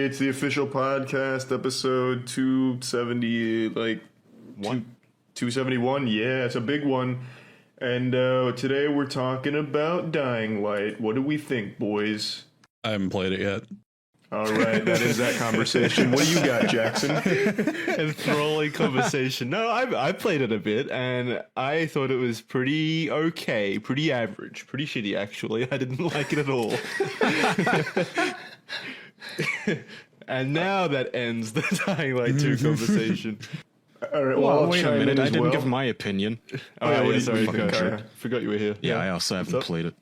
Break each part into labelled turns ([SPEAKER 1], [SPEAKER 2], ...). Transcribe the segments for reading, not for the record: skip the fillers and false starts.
[SPEAKER 1] it's the official podcast, episode 270, 271. Yeah, it's a big one. And today we're talking about Dying Light. What do we think, boys?
[SPEAKER 2] I haven't played it yet.
[SPEAKER 1] All right, that is that conversation. What do you got, Jackson?
[SPEAKER 3] Enthralling conversation. No, I played it a bit, and I thought it was pretty okay, pretty average, pretty shitty, actually. I didn't like it at all. And now that ends the Dying Light 2 conversation.
[SPEAKER 1] All right, well,
[SPEAKER 4] wait a minute. I didn't give my opinion.
[SPEAKER 3] Oh, yeah,
[SPEAKER 1] what
[SPEAKER 3] sorry.
[SPEAKER 1] okay.
[SPEAKER 3] Forgot you were here.
[SPEAKER 4] Yeah, I also haven't played it.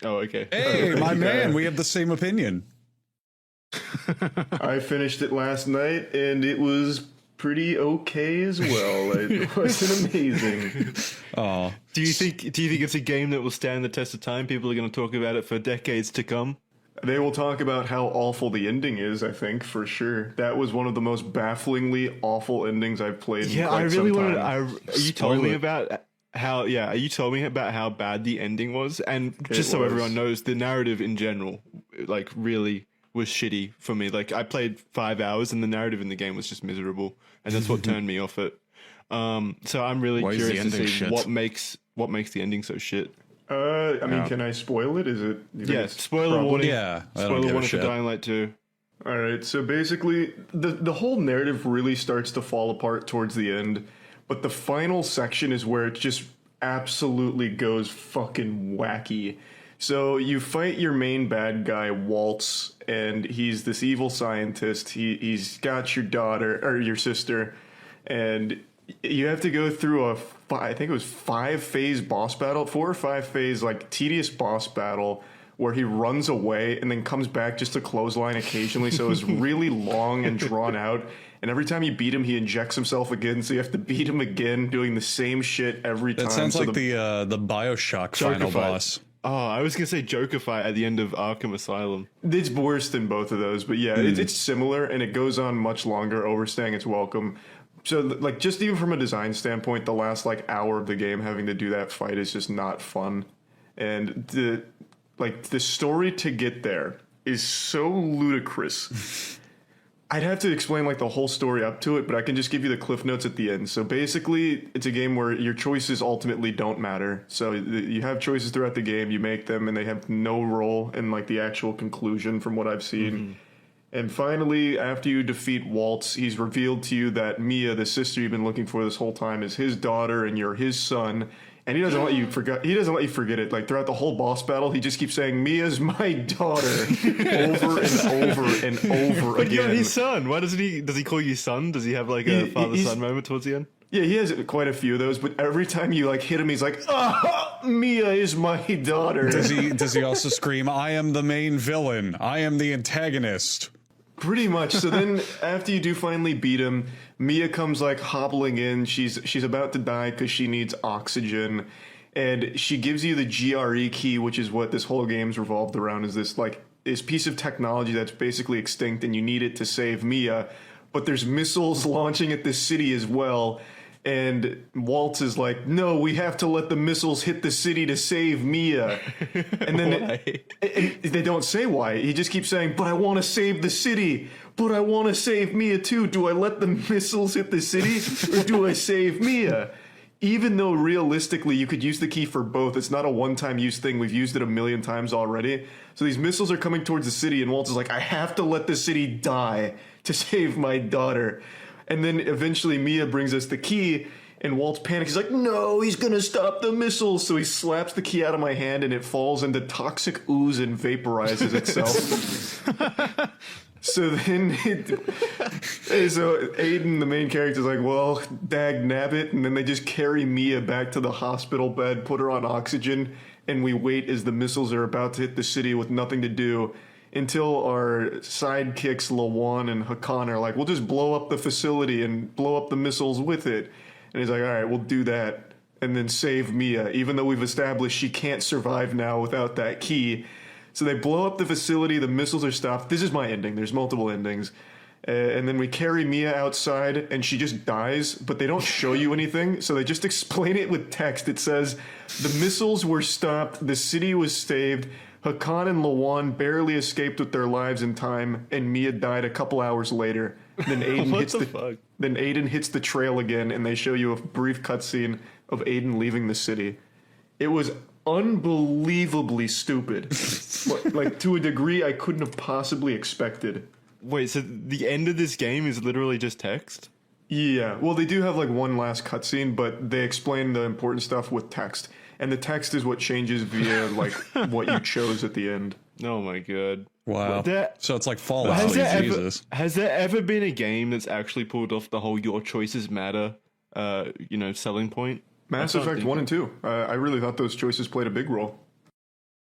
[SPEAKER 3] Oh, okay.
[SPEAKER 2] Hey, my man, we have the same opinion.
[SPEAKER 1] I finished it last night, and it was pretty okay as well. It wasn't amazing.
[SPEAKER 2] Oh,
[SPEAKER 3] Do you think it's a game that will stand the test of time? People are going to talk about it for decades to come.
[SPEAKER 1] They will talk about how awful the ending is, I think, for sure. That was one of the most bafflingly awful endings I've played in quite some time.
[SPEAKER 3] You told me about how bad the ending was, and just so everyone knows, the narrative in general, like, really was shitty for me. Like, I played 5 hours, and the narrative in the game was just miserable, and that's what turned me off it. So I'm really curious to see what makes the ending so shit.
[SPEAKER 1] I mean, can I spoil it? Is it?
[SPEAKER 3] Yeah, spoiler warning.
[SPEAKER 2] yeah.
[SPEAKER 3] Spoiler warning for Dying Light 2.
[SPEAKER 1] All right, so basically, the whole narrative really starts to fall apart towards the end, but the final section is where it just absolutely goes fucking wacky. So you fight your main bad guy, Waltz, and he's this evil scientist. He's got your daughter, or your sister, and you have to go through I think it was 5-phase boss battle, 4 or 5 phase, like, tedious boss battle, where he runs away and then comes back just to clothesline occasionally. So it's really long and drawn out. And every time you beat him, he injects himself again. So you have to beat him again, doing the same shit every time.
[SPEAKER 2] That sounds like the BioShock final boss.
[SPEAKER 3] Oh, I was going to say Joker fight at the end of Arkham Asylum.
[SPEAKER 1] It's worse than both of those. But yeah, it's similar, and it goes on much longer, overstaying its welcome. So, like, just even from a design standpoint, the last, like, hour of the game having to do that fight is just not fun. And the story to get there is so ludicrous. I'd have to explain, like, the whole story up to it, but I can just give you the cliff notes at the end. So basically, it's a game where your choices ultimately don't matter. So you have choices throughout the game, you make them, and they have no role in, like, the actual conclusion from what I've seen. Mm-hmm. And finally, after you defeat Waltz, he's revealed to you that Mia, the sister you've been looking for this whole time, is his daughter and you're his son. And he doesn't let you forget. He doesn't let you forget it. Like, throughout the whole boss battle, he just keeps saying, "Mia's my daughter," over and over and over
[SPEAKER 3] but
[SPEAKER 1] again.
[SPEAKER 3] You're his son. Why doesn't he? Does he call you son? Does he have like a father-son moment towards the end?
[SPEAKER 1] Yeah, he has quite a few of those. But every time you like hit him, he's like, Mia is my daughter."
[SPEAKER 2] Does he also scream, "I am the main villain. I am the antagonist"?
[SPEAKER 1] Pretty much. So then, after you do finally beat him, Mia comes like hobbling in. She's about to die because she needs oxygen, and she gives you the GRE key, which is what this whole game's revolved around. Is this piece of technology that's basically extinct, and you need it to save Mia. But there's missiles launching at this city as well. And Waltz is like, "No, we have to let the missiles hit the city to save Mia." And then they don't say why. He just keeps saying, "But I want to save the city. But I want to save Mia too. Do I let the missiles hit the city or do I save Mia?" Even though realistically you could use the key for both. It's not a one-time use thing. We've used it a million times already. So these missiles are coming towards the city, and Waltz is like, "I have to let the city die to save my daughter." And then eventually Mia brings us the key, and Waltz panics. He's like, "No, he's going to stop the missiles." So he slaps the key out of my hand, and it falls into toxic ooze and vaporizes itself. So then so Aiden, the main character, is like, "Well, dag nabbit." And then they just carry Mia back to the hospital bed, put her on oxygen, and we wait as the missiles are about to hit the city with nothing to do. Until our sidekicks, Lawan and Hakan, are like, "We'll just blow up the facility and blow up the missiles with it." And he's like, "All right, we'll do that. And then save Mia, even though we've established she can't survive now without that key." So they blow up the facility, the missiles are stopped. This is my ending. There's multiple endings. And then we carry Mia outside, and she just dies, but they don't show you anything, so they just explain it with text. It says, "The missiles were stopped, the city was saved, Hakan and Lawan barely escaped with their lives in time, and Mia died a couple hours later. Then Aiden hits the trail again, and they show you a brief cutscene of Aiden leaving the city. It was unbelievably stupid, like to a degree I couldn't have possibly expected.
[SPEAKER 3] Wait, so the end of this game is literally just text?
[SPEAKER 1] Yeah, well, they do have like one last cutscene, but they explain the important stuff with text, and the text is what changes via like what you chose at the end.
[SPEAKER 3] Oh my god!
[SPEAKER 2] Wow. So it's like Fallout.
[SPEAKER 3] Has there ever been a game that's actually pulled off the whole "your choices matter" selling point?
[SPEAKER 1] Mass Effect 1 and 2. I really thought those choices played a big role.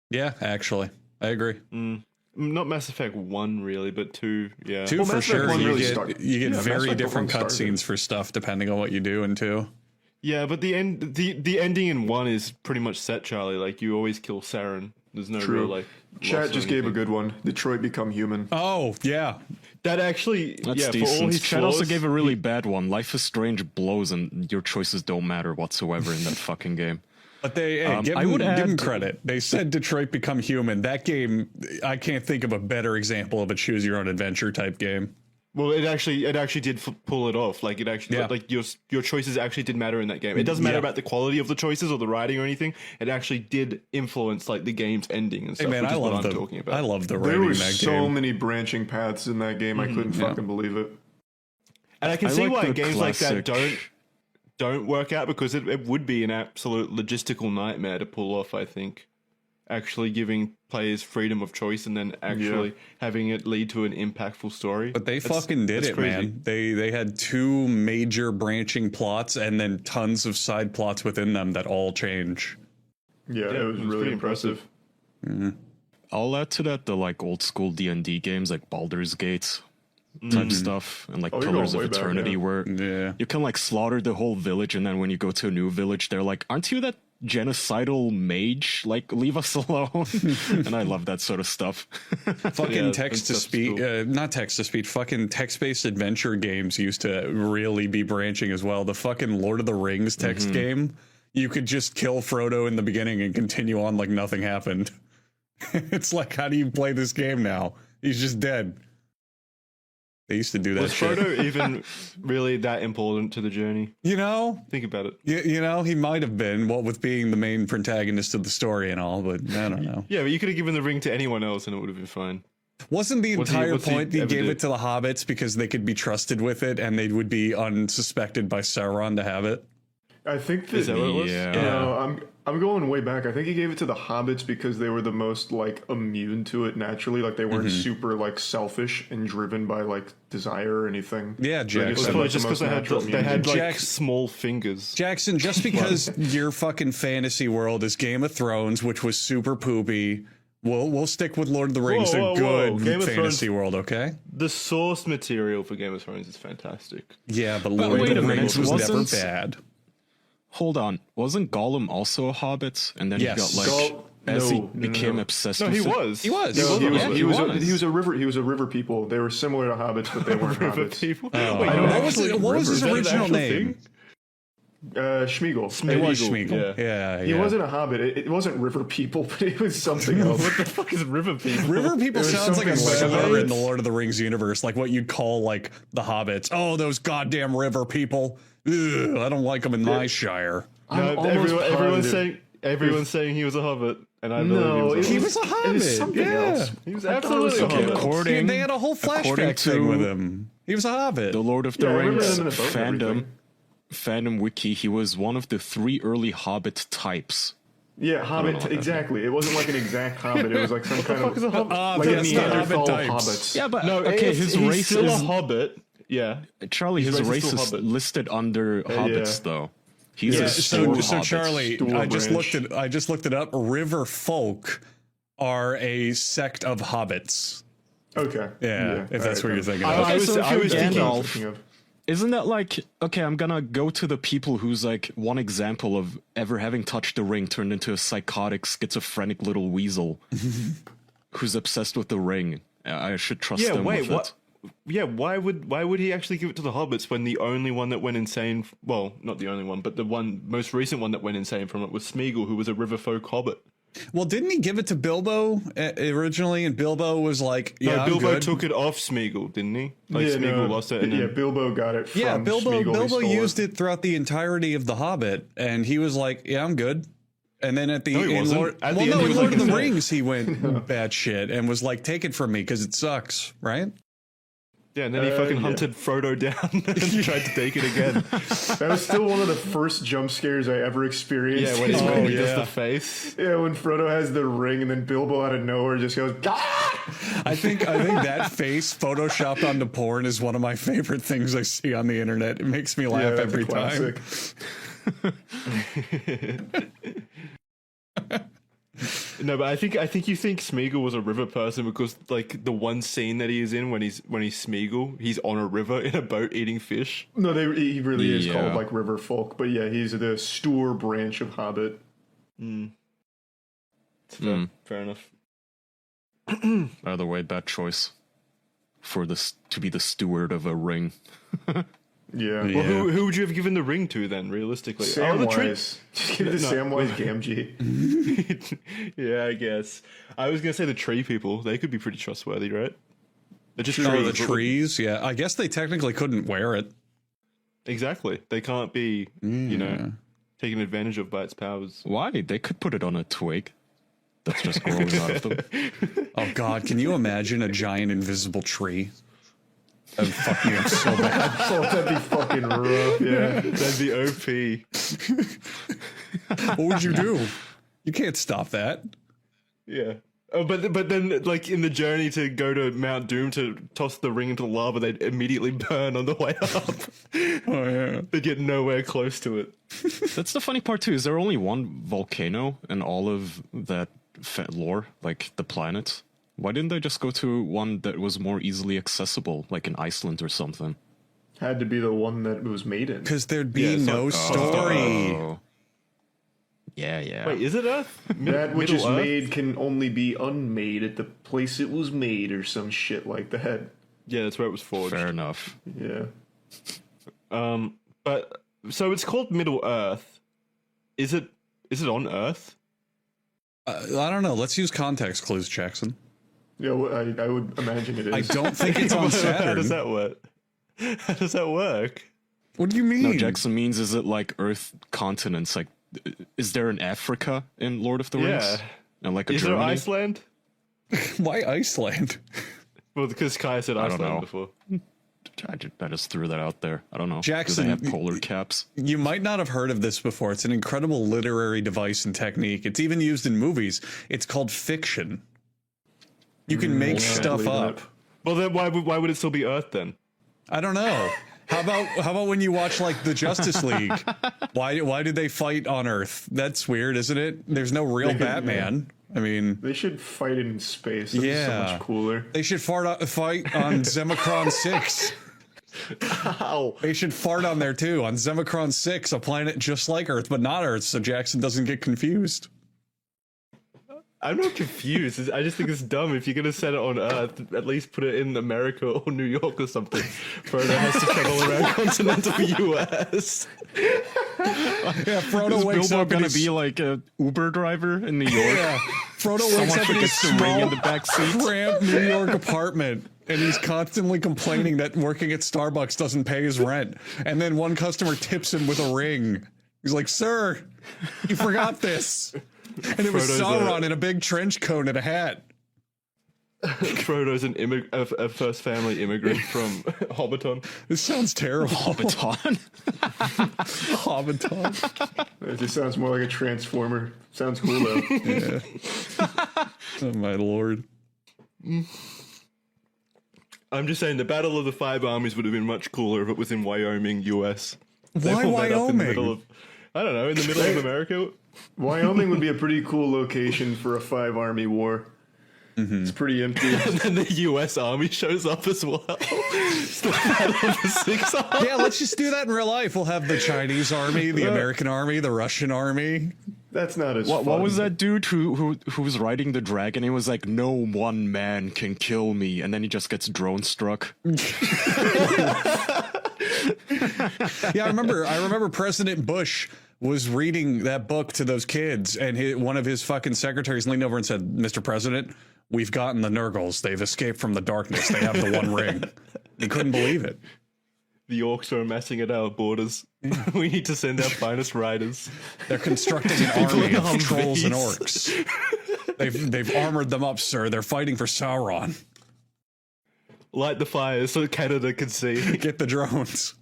[SPEAKER 2] Yeah, actually, I agree.
[SPEAKER 3] Not Mass Effect 1 really, but 2, yeah.
[SPEAKER 2] 2 for sure. You get
[SPEAKER 1] Mass
[SPEAKER 2] very
[SPEAKER 1] Effect
[SPEAKER 2] different
[SPEAKER 1] 1
[SPEAKER 2] cutscenes for stuff depending on what you do in 2.
[SPEAKER 3] Yeah, but the ending in 1 is pretty much set, Charlie. Like, you always kill Saren. There's no real, like...
[SPEAKER 1] Chat just gave a good one. Detroit Become Human.
[SPEAKER 2] Oh, yeah.
[SPEAKER 3] That actually...
[SPEAKER 4] That's decent.
[SPEAKER 3] For all his
[SPEAKER 4] Chat
[SPEAKER 3] flaws,
[SPEAKER 4] also gave a really bad one. Life is Strange blows and your choices don't matter whatsoever in that fucking game.
[SPEAKER 2] But they give them credit. They said Detroit Become Human. That game, I can't think of a better example of a choose your own adventure type game.
[SPEAKER 3] Well, it actually did pull it off. Like it actually, like your choices actually did matter in that game. It doesn't matter about the quality of the choices or the writing or anything. It actually did influence like the game's ending and stuff.
[SPEAKER 2] Hey man,
[SPEAKER 3] which is
[SPEAKER 2] I
[SPEAKER 3] what
[SPEAKER 2] love
[SPEAKER 3] I'm talking about.
[SPEAKER 2] I love the writing
[SPEAKER 1] There were
[SPEAKER 2] in that
[SPEAKER 1] so
[SPEAKER 2] game.
[SPEAKER 1] many branching paths in that game. I couldn't fucking believe it.
[SPEAKER 3] And I can see why
[SPEAKER 4] the
[SPEAKER 3] games like that
[SPEAKER 4] classic-
[SPEAKER 3] don't work out, because it would be an absolute logistical nightmare to pull off. I think actually giving players freedom of choice and then actually having it lead to an impactful story.
[SPEAKER 2] But they fucking did it,
[SPEAKER 3] crazy.
[SPEAKER 2] man. They had 2 major branching plots and then tons of side plots within them that all change.
[SPEAKER 1] Yeah, it was really
[SPEAKER 3] pretty
[SPEAKER 1] impressive.
[SPEAKER 4] I'll add to that the like old school D&D games like Baldur's Gate type stuff and like
[SPEAKER 1] you're
[SPEAKER 4] Pillars
[SPEAKER 1] going
[SPEAKER 4] of
[SPEAKER 1] way back,
[SPEAKER 4] Eternity
[SPEAKER 1] yeah.
[SPEAKER 4] where you can like slaughter the whole village, and then when you go to a new village they're like, aren't you that genocidal mage, like leave us alone? And I love that sort of stuff.
[SPEAKER 2] Fucking text-to-speech, not text-to-speech, fucking text-based adventure games used to really be branching as well. The fucking Lord of the Rings text game, you could just kill Frodo in the beginning and continue on like nothing happened. It's like, how do you play this game now? He's just dead. They used to do that
[SPEAKER 3] Was
[SPEAKER 2] shit.
[SPEAKER 3] Frodo even really that important to the journey?
[SPEAKER 2] You know?
[SPEAKER 3] Think about it.
[SPEAKER 2] You know, he might have been, what with being the main protagonist of the story and all, but I don't know.
[SPEAKER 3] Yeah, but you could have given the ring to anyone else and it would have been fine.
[SPEAKER 2] Wasn't the entire
[SPEAKER 3] what's he
[SPEAKER 2] point he
[SPEAKER 3] ever
[SPEAKER 2] gave
[SPEAKER 3] do?
[SPEAKER 2] it to the hobbits because they could be trusted with it and they would be unsuspected by Sauron to have it?
[SPEAKER 1] I think that,
[SPEAKER 3] Is that what it was?
[SPEAKER 4] Yeah.
[SPEAKER 1] No, I'm going way back. I think he gave it to the hobbits because they were the most like immune to it naturally. Like they weren't super like selfish and driven by like desire or anything.
[SPEAKER 2] Yeah,
[SPEAKER 1] So they
[SPEAKER 2] Jackson.
[SPEAKER 1] had,
[SPEAKER 3] Well,
[SPEAKER 1] like,
[SPEAKER 3] just
[SPEAKER 1] the
[SPEAKER 3] because
[SPEAKER 1] most
[SPEAKER 3] they
[SPEAKER 1] natural
[SPEAKER 3] had like
[SPEAKER 2] Jack-
[SPEAKER 3] small fingers.
[SPEAKER 2] Jackson, just because your fucking fantasy world is Game of Thrones, which was super poopy, we'll stick with Lord of the Rings,
[SPEAKER 3] Whoa, whoa,
[SPEAKER 2] a good
[SPEAKER 3] whoa. Game of
[SPEAKER 2] fantasy world, okay?
[SPEAKER 3] The source material for Game of Thrones is fantastic.
[SPEAKER 2] Yeah, but Lord
[SPEAKER 4] wait
[SPEAKER 2] of
[SPEAKER 4] a
[SPEAKER 2] the
[SPEAKER 4] minute,
[SPEAKER 2] Rings was never
[SPEAKER 4] wasn't-
[SPEAKER 2] bad.
[SPEAKER 4] Hold on, wasn't Gollum also a hobbit? And then
[SPEAKER 2] Yes.
[SPEAKER 4] he got like as he became
[SPEAKER 1] no.
[SPEAKER 4] obsessed
[SPEAKER 3] No,
[SPEAKER 4] with
[SPEAKER 3] he
[SPEAKER 4] it?
[SPEAKER 3] was.
[SPEAKER 2] He was.
[SPEAKER 1] No,
[SPEAKER 2] Yeah,
[SPEAKER 1] he was a river people. They were similar to hobbits, but they weren't
[SPEAKER 3] River
[SPEAKER 1] hobbits.
[SPEAKER 3] people.
[SPEAKER 2] What was his original name?
[SPEAKER 1] Schmeagol.
[SPEAKER 2] It was
[SPEAKER 3] Schmeagol,
[SPEAKER 2] Schmeagol. Yeah,
[SPEAKER 1] He wasn't a hobbit. It wasn't river people, but it was something else.
[SPEAKER 3] What the fuck is river people?
[SPEAKER 2] River people
[SPEAKER 1] was
[SPEAKER 2] sounds like a
[SPEAKER 1] something like
[SPEAKER 2] slur
[SPEAKER 1] that.
[SPEAKER 2] in the Lord of the Rings universe, like what you'd call like the hobbits. Oh, those goddamn river people. Ugh, I don't like them in my shire.
[SPEAKER 1] I'm
[SPEAKER 3] No,
[SPEAKER 1] almost
[SPEAKER 3] everyone's saying he was a hobbit, and I
[SPEAKER 1] No,
[SPEAKER 3] believe
[SPEAKER 2] He was a
[SPEAKER 1] It
[SPEAKER 2] hobbit.
[SPEAKER 1] was something
[SPEAKER 2] Yeah.
[SPEAKER 1] else.
[SPEAKER 3] He was
[SPEAKER 1] I thought it was
[SPEAKER 3] absolutely a
[SPEAKER 1] something
[SPEAKER 3] hobbit.
[SPEAKER 1] else.
[SPEAKER 4] According,
[SPEAKER 2] They had a whole
[SPEAKER 4] according
[SPEAKER 2] flashback
[SPEAKER 4] to
[SPEAKER 2] thing with him. He was a hobbit.
[SPEAKER 4] the Lord of the
[SPEAKER 1] Yeah, I remember
[SPEAKER 4] Rings
[SPEAKER 1] them in a boat and everything.
[SPEAKER 4] fandom wiki, he was one of the 3 early hobbit types.
[SPEAKER 1] Yeah, hobbit. Exactly. It wasn't like an exact hobbit. It was like some kind
[SPEAKER 3] fuck is a
[SPEAKER 1] of
[SPEAKER 3] hobbit?
[SPEAKER 1] like a
[SPEAKER 2] that's the
[SPEAKER 1] Neanderthal
[SPEAKER 2] hobbit
[SPEAKER 1] of
[SPEAKER 2] types.
[SPEAKER 1] hobbits.
[SPEAKER 4] Yeah, but
[SPEAKER 3] No,
[SPEAKER 4] okay,
[SPEAKER 3] he's
[SPEAKER 4] his
[SPEAKER 3] still
[SPEAKER 4] race
[SPEAKER 3] a
[SPEAKER 4] is
[SPEAKER 3] hobbit. Yeah.
[SPEAKER 4] Charlie. His
[SPEAKER 3] race is
[SPEAKER 4] race
[SPEAKER 3] still
[SPEAKER 4] is
[SPEAKER 3] hobbit.
[SPEAKER 4] listed under hobbits, though. He's
[SPEAKER 2] Yeah,
[SPEAKER 4] a
[SPEAKER 2] so
[SPEAKER 4] hobbit.
[SPEAKER 2] Charlie,
[SPEAKER 1] Stool
[SPEAKER 2] I just
[SPEAKER 1] branch.
[SPEAKER 2] looked it up. River folk are a sect of hobbits.
[SPEAKER 1] Okay.
[SPEAKER 2] Yeah, if that's what you're thinking of.
[SPEAKER 3] I was
[SPEAKER 4] so if you're
[SPEAKER 3] thinking.
[SPEAKER 4] Gandalf- Isn't that like, okay, I'm gonna go to the people who's like one example of ever having touched the ring turned into a psychotic, schizophrenic little weasel who's obsessed with the ring. I should trust
[SPEAKER 3] Yeah,
[SPEAKER 4] them
[SPEAKER 3] wait,
[SPEAKER 4] with
[SPEAKER 3] what?
[SPEAKER 4] it.
[SPEAKER 3] Yeah, why would he actually give it to the hobbits when the only one that went insane? Well, not the only one, but the most recent one that went insane from it was Smeagol, who was a river folk hobbit.
[SPEAKER 2] Well, didn't he give it to Bilbo originally? And Bilbo was like, "Yeah,
[SPEAKER 3] No,
[SPEAKER 2] I'm
[SPEAKER 3] Bilbo
[SPEAKER 2] good."
[SPEAKER 3] took it off Smeagol, didn't he? Like Smeagol lost it. And
[SPEAKER 1] yeah,
[SPEAKER 3] then,
[SPEAKER 1] Bilbo got it from
[SPEAKER 2] Yeah, Bilbo
[SPEAKER 1] Smeagol. He
[SPEAKER 2] used
[SPEAKER 1] stole
[SPEAKER 2] it throughout the entirety of The Hobbit, and he was like, "Yeah, I'm good." And then at the
[SPEAKER 3] No, he
[SPEAKER 2] in
[SPEAKER 3] wasn't.
[SPEAKER 2] Lord,
[SPEAKER 3] At the
[SPEAKER 2] well,
[SPEAKER 3] end,
[SPEAKER 2] no,
[SPEAKER 3] he
[SPEAKER 2] in
[SPEAKER 3] was
[SPEAKER 2] Lord
[SPEAKER 3] like,
[SPEAKER 2] of the
[SPEAKER 3] "No."
[SPEAKER 2] Rings, he went bad shit and was like, "Take it from me because it sucks," right?
[SPEAKER 3] yeah, and then he fucking
[SPEAKER 1] yeah.
[SPEAKER 3] hunted Frodo down and tried to take it again.
[SPEAKER 1] That was still one of the first jump scares I ever experienced.
[SPEAKER 3] Yeah, when he
[SPEAKER 2] Oh,
[SPEAKER 3] does
[SPEAKER 2] yeah.
[SPEAKER 3] the face.
[SPEAKER 1] Yeah, when Frodo has the ring and then Bilbo out of nowhere just goes, "Ah!"
[SPEAKER 2] I think that face photoshopped onto porn is one of my favorite things I see on the internet. It makes me laugh
[SPEAKER 1] Yeah, that's a
[SPEAKER 2] every time.
[SPEAKER 1] classic.
[SPEAKER 3] No, but I think you think Smeagol was a river person because like the one scene that he is in when he's Smeagol, he's on a river in a boat eating fish.
[SPEAKER 1] No, he really is
[SPEAKER 4] Yeah.
[SPEAKER 1] called like river folk, but yeah, he's the Stour branch of Hobbit.
[SPEAKER 3] Fair enough.
[SPEAKER 4] Either way, bad choice for this to be the steward of a ring.
[SPEAKER 1] Yeah.
[SPEAKER 3] Well, who would you have given the ring to then, realistically?
[SPEAKER 1] Samwise. Just give it to Samwise Gamgee.
[SPEAKER 3] Yeah, I guess. I was gonna say the tree people. They could be pretty trustworthy, right? They're just
[SPEAKER 2] Oh,
[SPEAKER 3] trees.
[SPEAKER 2] the trees. Yeah, I guess they technically couldn't wear it.
[SPEAKER 3] Exactly. They can't be, you know, taken advantage of by its powers.
[SPEAKER 4] Why? They could put it on a twig that's just growing out of them.
[SPEAKER 2] Oh God, can you imagine a giant invisible tree? That'd fuck me up so bad.
[SPEAKER 1] Oh, that'd be fucking rough. Yeah.
[SPEAKER 3] That'd be OP.
[SPEAKER 2] What would you do? You can't stop that.
[SPEAKER 3] Yeah. Oh, but then, like, in the journey to go to Mount Doom to toss the ring into the lava, they'd immediately burn on the way up.
[SPEAKER 2] Oh yeah.
[SPEAKER 3] They'd get nowhere close to it.
[SPEAKER 4] That's the funny part too. Is there only one volcano in all of that lore, like the planet? Why didn't they just go to one that was more easily accessible, like in Iceland or something?
[SPEAKER 1] Had to be the one that it was made in.
[SPEAKER 2] Because there'd be
[SPEAKER 3] Yeah, it's
[SPEAKER 2] no
[SPEAKER 3] like-
[SPEAKER 2] story.
[SPEAKER 4] Oh. Yeah.
[SPEAKER 3] Wait, is it Earth?
[SPEAKER 1] That which is
[SPEAKER 3] Middle Earth?
[SPEAKER 1] made can only be unmade at the place it was made, or some shit like that.
[SPEAKER 3] Yeah, that's where it was forged.
[SPEAKER 4] Fair enough.
[SPEAKER 1] Yeah.
[SPEAKER 3] But so it's called Middle Earth. Is it on Earth?
[SPEAKER 2] I don't know. Let's use context clues, Jackson.
[SPEAKER 1] Yeah, well, I would imagine it is.
[SPEAKER 2] I don't think it's on Saturn.
[SPEAKER 3] How does that work? How does that work?
[SPEAKER 2] What do you mean?
[SPEAKER 4] No, Jackson means is it like Earth continents? Like, is there an Africa in Lord of the Rings?
[SPEAKER 3] Yeah.
[SPEAKER 4] And like a
[SPEAKER 3] Is there
[SPEAKER 4] Germany?
[SPEAKER 3] Iceland?
[SPEAKER 2] Why Iceland?
[SPEAKER 3] Well, because Kaya said
[SPEAKER 4] I don't
[SPEAKER 3] Iceland
[SPEAKER 4] know.
[SPEAKER 3] before.
[SPEAKER 4] I just threw that out there. I don't know.
[SPEAKER 2] Jackson,
[SPEAKER 4] Do they have polar caps?
[SPEAKER 2] You might not have heard of this before. It's an incredible literary device and technique. It's even used in movies. It's called fiction. You can make stuff
[SPEAKER 1] believe
[SPEAKER 2] up.
[SPEAKER 1] that.
[SPEAKER 3] Well, then why would it still be Earth then?
[SPEAKER 2] I don't know. How about when you watch like the Justice League? Why did they fight on Earth? That's weird, isn't it? There's no real Batman. I mean,
[SPEAKER 1] They should fight in space. That's so
[SPEAKER 2] Yeah.
[SPEAKER 1] much cooler.
[SPEAKER 2] they should fight on Zemicron 6.
[SPEAKER 3] Ow.
[SPEAKER 2] They should fart on there too, on Zemicron 6, a planet just like Earth, but not Earth, so Jackson doesn't get confused.
[SPEAKER 3] I'm not confused. I just think it's dumb. If you're gonna set it on Earth, at least put it in America or New York or something. Frodo has to travel around continental US.
[SPEAKER 2] Yeah, Frodo
[SPEAKER 4] Is
[SPEAKER 2] wakes
[SPEAKER 4] Bilbo
[SPEAKER 2] up
[SPEAKER 4] gonna
[SPEAKER 2] and
[SPEAKER 4] be like a Uber driver in New York?
[SPEAKER 2] yeah, Frodo wakes
[SPEAKER 4] Someone
[SPEAKER 2] up in his
[SPEAKER 4] forgets the ring
[SPEAKER 2] small,
[SPEAKER 4] in the back seat.
[SPEAKER 2] cramped New York apartment, and he's constantly complaining that working at Starbucks doesn't pay his rent. And then one customer tips him with a ring. He's like, "Sir, you forgot this." And it was
[SPEAKER 3] Frodo's
[SPEAKER 2] Sauron in a big trench coat and a hat.
[SPEAKER 3] Frodo's a first family immigrant from Hobbiton.
[SPEAKER 2] This sounds terrible.
[SPEAKER 4] Hobbiton.
[SPEAKER 2] Hobbiton.
[SPEAKER 1] It just sounds more like a transformer. Sounds cool though.
[SPEAKER 2] Yeah. Oh my lord.
[SPEAKER 3] I'm just saying the Battle of the Five Armies would have been much cooler if it was in Wyoming, US. They
[SPEAKER 2] Why
[SPEAKER 3] all met up in the middle
[SPEAKER 2] Wyoming?
[SPEAKER 3] of, I don't know, in the middle of America.
[SPEAKER 1] Wyoming would be a pretty cool location for a 5-army war. It's pretty empty.
[SPEAKER 3] And then the US Army shows up as well. It's the Battle of the Six Armies.
[SPEAKER 2] Yeah, let's just do that in real life. We'll have the Chinese army, the American army, the Russian army.
[SPEAKER 1] That's not as
[SPEAKER 4] What
[SPEAKER 1] fun.
[SPEAKER 4] was that dude who was riding the dragon? He was like, "No one man can kill me," and then he just gets drone struck.
[SPEAKER 2] Yeah, I remember President Bush was reading that book to those kids, and one of his fucking secretaries leaned over and said, "Mr. President, we've gotten the Nurgles. They've escaped from the darkness. They have the One Ring." He couldn't believe it.
[SPEAKER 3] The orcs are messing at our borders. We need to send our finest riders.
[SPEAKER 2] They're constructing an army of
[SPEAKER 3] Humvees.
[SPEAKER 2] trolls and orcs. They've armored them up, sir. They're fighting for Sauron.
[SPEAKER 3] Light the fires so Canada can see.
[SPEAKER 2] Get the drones.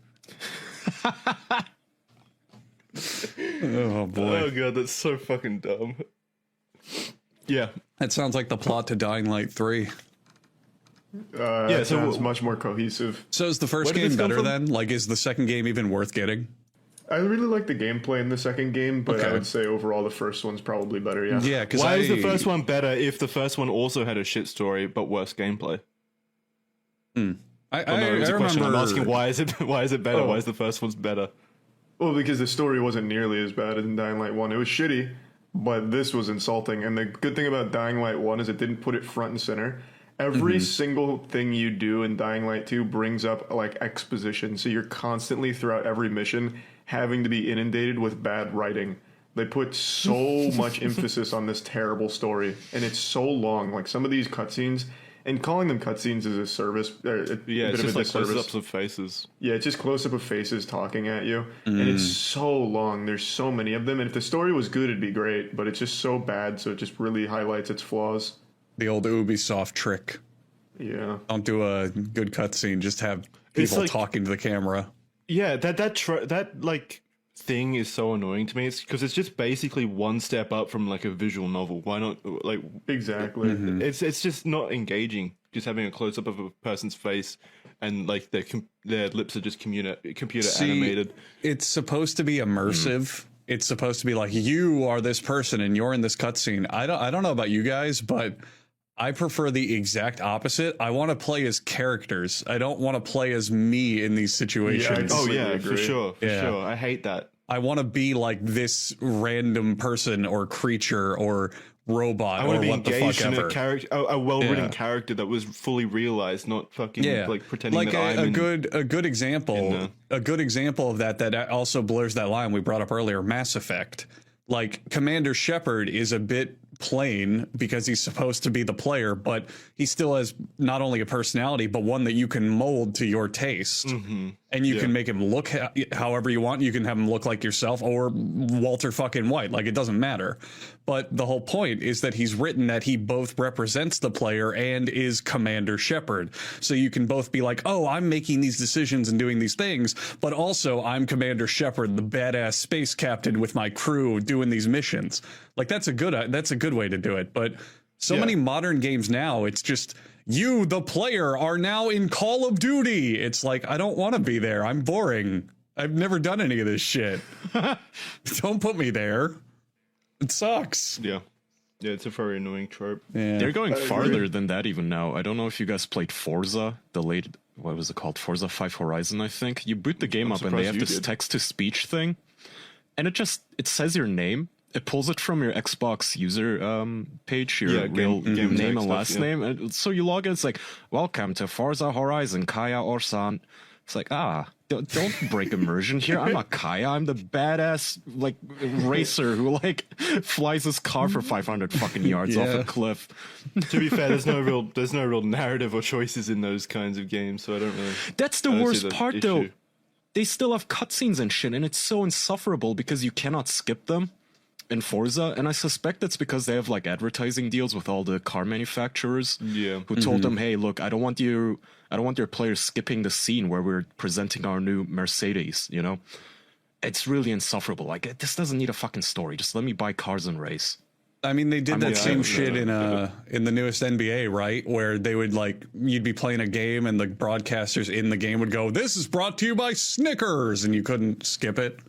[SPEAKER 2] Oh boy.
[SPEAKER 3] Oh god, that's so fucking dumb. Yeah.
[SPEAKER 2] That sounds like the plot to Dying Light 3.
[SPEAKER 1] Yeah, so sounds much more cohesive.
[SPEAKER 2] So is the first
[SPEAKER 3] Where did
[SPEAKER 2] game
[SPEAKER 3] this come
[SPEAKER 2] better
[SPEAKER 3] from?
[SPEAKER 2] then? Like, is the second game even worth getting?
[SPEAKER 1] I really like the gameplay in the second game, but
[SPEAKER 2] Okay.
[SPEAKER 1] I would say overall the first one's probably better. Yeah.
[SPEAKER 2] Yeah, because
[SPEAKER 3] Why is the first one better if the first one also had a shit story but worse gameplay?
[SPEAKER 2] I
[SPEAKER 3] It was a question.
[SPEAKER 2] remember.
[SPEAKER 3] I'm asking why is it better?
[SPEAKER 1] Oh.
[SPEAKER 3] Why is the first one's better?
[SPEAKER 1] Well, because the story wasn't nearly as bad as in Dying Light 1. It was shitty, but this was insulting. And the good thing about Dying Light 1 is it didn't put it front and center. Every single thing you do in Dying Light 2 brings up like exposition. So you're constantly throughout every mission having to be inundated with bad writing. They put so much emphasis on this terrible story, and it's so long. Like some of these cutscenes, and calling them cutscenes is a service.
[SPEAKER 3] Yeah, it's
[SPEAKER 1] bit
[SPEAKER 3] just
[SPEAKER 1] of a
[SPEAKER 3] like
[SPEAKER 1] disservice.
[SPEAKER 3] close-ups of faces.
[SPEAKER 1] Yeah, it's just close up of faces talking at you, and it's so long. There's so many of them, and if the story was good, it'd be great. But it's just so bad, so it just really highlights its flaws.
[SPEAKER 2] The old Ubisoft trick.
[SPEAKER 1] Yeah,
[SPEAKER 2] Don't do a good cutscene. Just have people
[SPEAKER 3] like-
[SPEAKER 2] talking to the camera.
[SPEAKER 3] Yeah, that like thing is so annoying to me. It's because it's just basically one step up from like a visual novel. Why not like
[SPEAKER 1] exactly.
[SPEAKER 3] it's just not engaging. Just having a close up of a person's face and like their lips are just computer
[SPEAKER 2] See,
[SPEAKER 3] animated.
[SPEAKER 2] It's supposed to be immersive. It's supposed to be like you are this person and you're in this cutscene. I don't know about you guys, but I prefer the exact opposite. I want to play as characters. I don't want to play as me in these situations.
[SPEAKER 3] Oh
[SPEAKER 1] completely
[SPEAKER 3] yeah, for
[SPEAKER 1] agree.
[SPEAKER 3] sure,
[SPEAKER 2] Yeah.
[SPEAKER 3] sure. I hate that.
[SPEAKER 2] I want to be like this random person or creature or robot
[SPEAKER 3] I
[SPEAKER 2] or
[SPEAKER 3] want to be
[SPEAKER 2] what the fuck
[SPEAKER 3] engaged in
[SPEAKER 2] ever.
[SPEAKER 3] a character, a well-written
[SPEAKER 2] Yeah.
[SPEAKER 3] character that was fully realized, not fucking
[SPEAKER 2] Yeah,
[SPEAKER 3] like pretending
[SPEAKER 2] like
[SPEAKER 3] that I'm
[SPEAKER 2] a
[SPEAKER 3] in,
[SPEAKER 2] good example,
[SPEAKER 3] the-
[SPEAKER 2] a good example of that also blurs that line we brought up earlier. Mass Effect, like Commander Shepard is a bit plain because he's supposed to be the player, but he still has not only a personality but one that you can mold to your taste, and you can make him look however you want. You can have him look like yourself or Walter fucking White, like it doesn't matter. But the whole point is that he's written that he both represents the player and is Commander Shepard, so you can both be like, oh, I'm making these decisions and doing these things, but also I'm Commander Shepard, the badass space captain with my crew doing these missions. Like that's a good way to do it. But so many modern games now, it's just you, the player, are now in Call of Duty. It's like, I don't want to be there. I'm boring. I've never done any of this shit. Don't put me there. It sucks.
[SPEAKER 3] Yeah, it's a very annoying trope.
[SPEAKER 2] Yeah.
[SPEAKER 4] They're going
[SPEAKER 1] agree.
[SPEAKER 4] farther than that even now. I don't know if you guys played Forza, what was it called? Forza 5 Horizon, I think. You boot the game up and they
[SPEAKER 3] surprised
[SPEAKER 4] have
[SPEAKER 3] you
[SPEAKER 4] this
[SPEAKER 3] did.
[SPEAKER 4] text-to-speech thing. And it says your name. It pulls it from your Xbox user page, your real
[SPEAKER 3] game
[SPEAKER 4] name
[SPEAKER 3] tag
[SPEAKER 4] and last
[SPEAKER 3] stuff, yeah.
[SPEAKER 4] name. And so you log in, it's like, welcome to Forza Horizon, Kaya Orsan. It's like, don't break immersion here. I'm not Kaya. I'm the badass like racer who like flies his car for 500 fucking yards off
[SPEAKER 2] Yeah.
[SPEAKER 4] a cliff.
[SPEAKER 3] To be fair, there's no real narrative or choices in those kinds of games, so I don't really.
[SPEAKER 4] That's the
[SPEAKER 3] I don't see
[SPEAKER 4] worst
[SPEAKER 3] the
[SPEAKER 4] part,
[SPEAKER 3] issue.
[SPEAKER 4] though. They still have cutscenes and shit, and it's so insufferable because you cannot skip them in Forza. And I suspect that's because they have like advertising deals with all the car manufacturers.
[SPEAKER 3] Yeah.
[SPEAKER 4] Who told them, hey, look, I don't want your players skipping the scene where we're presenting our new Mercedes. You know, it's really insufferable. Like this doesn't need a fucking story. Just let me buy cars and race.
[SPEAKER 2] I mean, they did that
[SPEAKER 3] okay
[SPEAKER 2] same
[SPEAKER 3] with
[SPEAKER 2] shit
[SPEAKER 3] that.
[SPEAKER 2] in the newest NBA, right? Where they would like, you'd be playing a game and the broadcasters in the game would go, "This is brought to you by Snickers," and you couldn't skip it.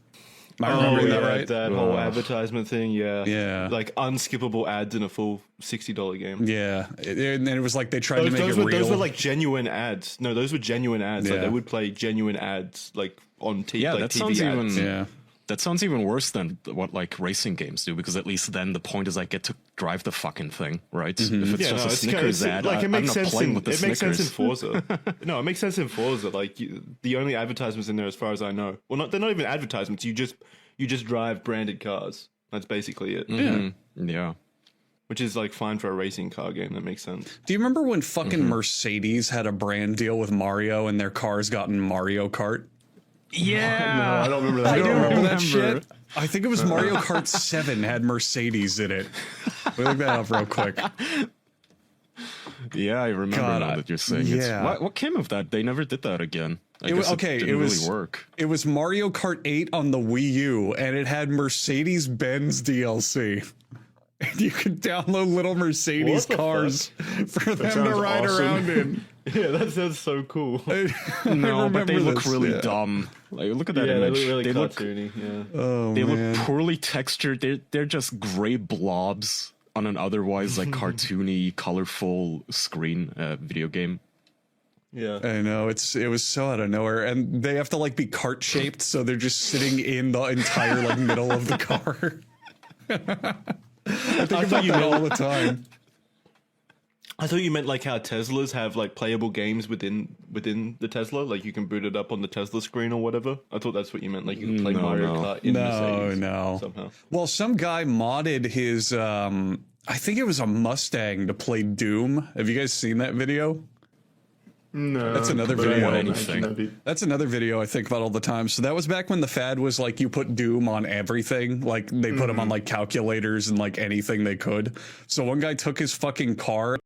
[SPEAKER 2] Am I remembering that right?
[SPEAKER 3] That whole advertisement thing, yeah.
[SPEAKER 2] Yeah.
[SPEAKER 3] Like unskippable ads in a full $60 game.
[SPEAKER 2] Yeah, and it was like they tried to make it real.
[SPEAKER 3] Those were like genuine ads. No, those were genuine ads. Like
[SPEAKER 2] Yeah.
[SPEAKER 3] they would play genuine ads like on TV.
[SPEAKER 4] Yeah,
[SPEAKER 3] like
[SPEAKER 4] that
[SPEAKER 3] TV
[SPEAKER 4] sounds
[SPEAKER 3] ads.
[SPEAKER 2] yeah.
[SPEAKER 4] That sounds even worse than what like racing games do, because at least then the point is I get to drive the fucking thing, right? If it's
[SPEAKER 3] Yeah,
[SPEAKER 4] just
[SPEAKER 3] no,
[SPEAKER 4] a
[SPEAKER 3] it's
[SPEAKER 4] Snickers
[SPEAKER 3] kinda-
[SPEAKER 4] ad,
[SPEAKER 3] like it
[SPEAKER 4] I'm
[SPEAKER 3] makes
[SPEAKER 4] not
[SPEAKER 3] sense.
[SPEAKER 4] playing with the
[SPEAKER 3] It makes sense in
[SPEAKER 4] Snickers.
[SPEAKER 3] Forza. No, it makes sense in Forza. Like the only advertisements in there, as far as I know, well, they're not even advertisements. you just drive branded cars. That's basically it.
[SPEAKER 4] Yeah.
[SPEAKER 3] Which is like fine for a racing car game. That makes sense.
[SPEAKER 2] Do you remember when fucking Mercedes had a brand deal with Mario and their cars got in Mario Kart?
[SPEAKER 4] Yeah.
[SPEAKER 1] No, I don't remember that.
[SPEAKER 2] I do remember that
[SPEAKER 4] remember.
[SPEAKER 2] shit. I think it was Mario Kart 7 had Mercedes in it. We look that up real quick.
[SPEAKER 4] Yeah, I remember
[SPEAKER 2] God,
[SPEAKER 4] now that you're saying
[SPEAKER 2] yeah.
[SPEAKER 4] it. What came of that? They never did that again. I
[SPEAKER 2] It was
[SPEAKER 4] guess
[SPEAKER 2] okay.
[SPEAKER 4] didn't
[SPEAKER 2] It was
[SPEAKER 4] really work.
[SPEAKER 2] It was Mario Kart 8 on the Wii U, and it had Mercedes-Benz DLC. And you could download little Mercedes
[SPEAKER 3] What the
[SPEAKER 2] cars for them to
[SPEAKER 1] sounds
[SPEAKER 2] ride
[SPEAKER 1] awesome.
[SPEAKER 2] around in.
[SPEAKER 3] Yeah, that sounds so cool.
[SPEAKER 4] No, but they
[SPEAKER 2] remember
[SPEAKER 4] look
[SPEAKER 2] this,
[SPEAKER 4] really
[SPEAKER 2] yeah.
[SPEAKER 4] dumb. Like, look at that
[SPEAKER 3] Yeah, they
[SPEAKER 4] image.
[SPEAKER 3] look really
[SPEAKER 4] they look
[SPEAKER 3] cartoony. Yeah.
[SPEAKER 2] Oh,
[SPEAKER 4] they
[SPEAKER 2] man.
[SPEAKER 4] look poorly textured. They're just gray blobs on an otherwise like cartoony, colorful screen video game.
[SPEAKER 3] Yeah.
[SPEAKER 2] I know it was so out of nowhere, and they have to like be cart shaped, so they're just sitting in the entire like middle of the car. I think about that all the time.
[SPEAKER 3] I thought you meant like how Teslas have like playable games within the Tesla, like you can boot it up on the Tesla screen or whatever. I thought that's what you meant, like you can play Mario Kart in Mercedes somehow.
[SPEAKER 2] Well, some guy modded his I think it was a Mustang to play Doom. Have you guys seen that video?
[SPEAKER 1] No,
[SPEAKER 2] That's another
[SPEAKER 1] but I
[SPEAKER 2] video.
[SPEAKER 1] don't
[SPEAKER 4] Anything.
[SPEAKER 1] imagine that'd be-
[SPEAKER 2] That's another video I think about all the time. So that was back when the fad was like you put Doom on everything. Like they put them on like calculators and like anything they could. So one guy took his fucking car